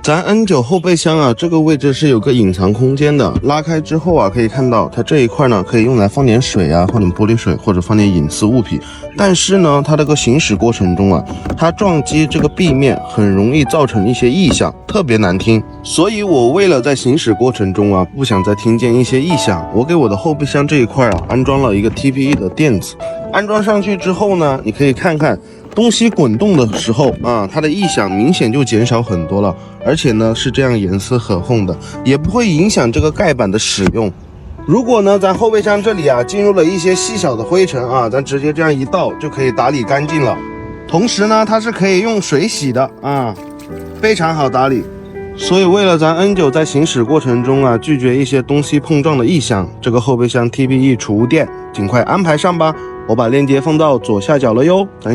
咱 N9 后备箱啊，这个位置是有个隐藏空间的，拉开之后啊，可以看到它这一块呢，可以用来放点水啊，放点玻璃水或者放点隐私物品。但是呢，它这个行驶过程中啊，它撞击这个壁面很容易造成一些异响，特别难听。所以我为了在行驶过程中啊，不想再听见一些异响，我给我的后备箱这一块啊，安装了一个 TPE 的垫子。安装上去之后呢，你可以看看东西滚动的时候啊，它的异响明显就减少很多了，而且呢是这样严丝合缝的，也不会影响这个盖板的使用。如果呢咱后备箱这里啊进入了一些细小的灰尘啊，咱直接这样一倒就可以打理干净了。同时呢，它是可以用水洗的啊，非常好打理。所以为了咱 N9 在行驶过程中啊拒绝一些东西碰撞的异响，这个后备箱 TPE 储物垫尽快安排上吧。我把链接放到左下角了哟，咱